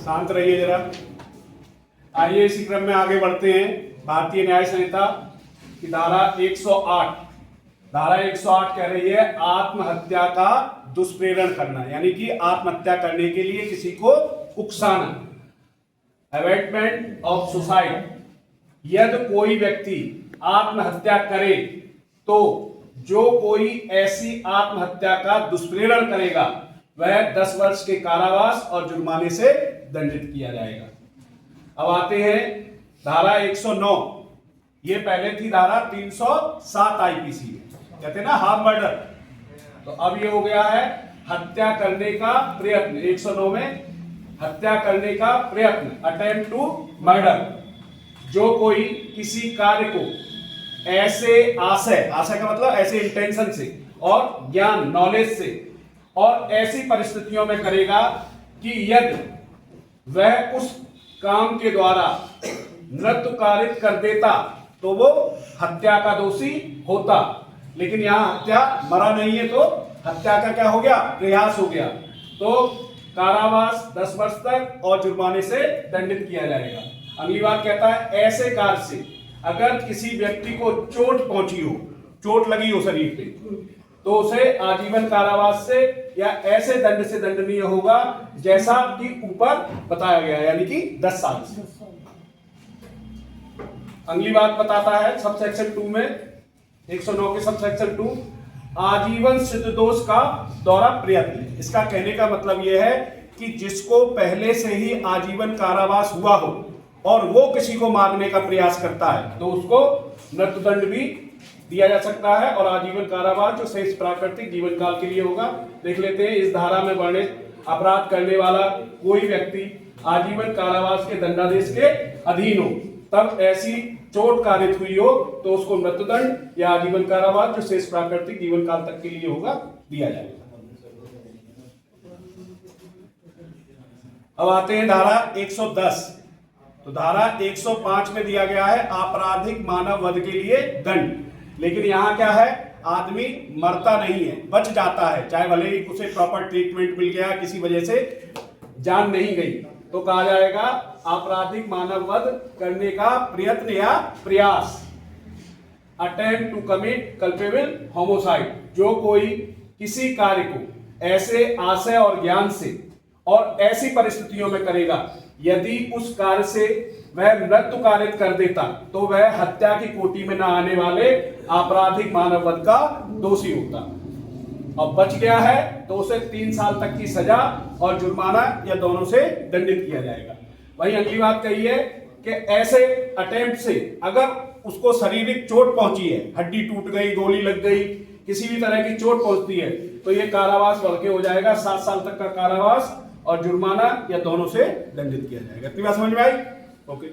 शांत रहिए जरा। आइए इसी क्रम में आगे बढ़ते हैं। भारतीय न्याय संहिता की धारा 108, धारा 108 कह रही है आत्महत्या का दुष्प्रेरण करना, यानी कि आत्महत्या करने के लिए किसी को उकसाना। अवेटमेंट ऑफ सुसाइड, यदि कोई व्यक्ति आत्महत्या करे तो जो कोई ऐसी आत्महत्या का दुष्प्रेरण करेगा वह 10 वर्ष के कारावास और जुर्माने से दंडित किया जाएगा। अब आते हैं धारा 109। ये पहले थी धारा 307 आईपीसी में, कहते हैं ना हार्म मर्डर। तो अब ये हो गया है हत्या करने का प्रयत्न। 109 में हत्या करने का प्रयत्न, अटेम्प्ट टू मर्डर। जो कोई किसी कार्य को ऐसे आशय, आशय का मतलब ऐसे इंटेंशन से और ज्ञान नॉलेज से और ऐसी परिस्थितियों में करेगा कि यदि वह उस काम के द्वारा मृत्यु कारित कर देता तो वो हत्या का दोषी होता। लेकिन यहां हत्या मरा नहीं है तो हत्या का क्या हो गया, प्रयास हो गया। तो कारावास 10 वर्ष तक और जुर्माने से दंडित किया जाएगा। अगली बात कहता है ऐसे कार्य से अगर किसी व्यक्ति को चोट पहुंची हो, चोट लगी हो शरीर पे, तो उसे आजीवन कारावास से या ऐसे दंड से दंडनीय होगा जैसा कि ऊपर बताया गया है, यानी कि 10 साल से। अगली बात बताता है सबसेक्शन 2 में, 109 के सबसेक्शन 2, आजीवन सिद्ध दोष का दोहरा प्रयत्न। इसका कहने का मतलब यह है कि जिसको पहले से ही आजीवन कारावास हुआ हो और वो किसी को मारने का प्रयास करता है तो उसको मृत्युदंड भी दिया जा सकता है और आजीवन कारावास जो शेष प्राकृतिक जीवन काल के लिए होगा। देख लेते हैं, इस धारा में वर्णित अपराध करने वाला कोई व्यक्ति आजीवन कारावास के दंडादेश के अधीन हो, तब ऐसी चोट कारित हुई हो तो उसको मृत्युदंड या आजीवन कारावास जो शेष प्राकृतिक जीवन काल तक के लिए होगा दिया जाएगा। अब आते हैं धारा 110। तो धारा 105 में दिया गया है आपराधिक मानव वध के लिए दंड। लेकिन यहां क्या है, आदमी मरता नहीं है, बच जाता है, चाहे भले ही उसे प्रॉपर ट्रीटमेंट मिल गया, किसी वजह से जान नहीं गई, तो कहा जाएगा आपराधिक मानव वध करने का प्रयत्न या प्रयास, attempt to commit culpable homicide. जो कोई किसी कार्य को ऐसे आशय और ज्ञान से और ऐसी परिस्थितियों में करेगा यदि उस कार्य से वह मृत्यु कारित कर देता तो वह हत्या की कोटि में न आने वाले आपराधिक मानव वध का दोषी होता। अब बच गया है तो उसे 3 साल तक की सजा और जुर्माना या दोनों से दंडित किया जाएगा। वहीं अगली बात कही है कि ऐसे अटेम्प्ट से अगर उसको शारीरिक चोट पहुंची है, हड्डी टूट गई, गोली लग गई, किसी भी तरह की चोट पहुंचती है तो यह कारावास बढ़ के हो जाएगा 7 साल तक का कारावास और जुर्माना या दोनों से दंडित किया जाएगा। इतनी बात समझ में आई? ओके।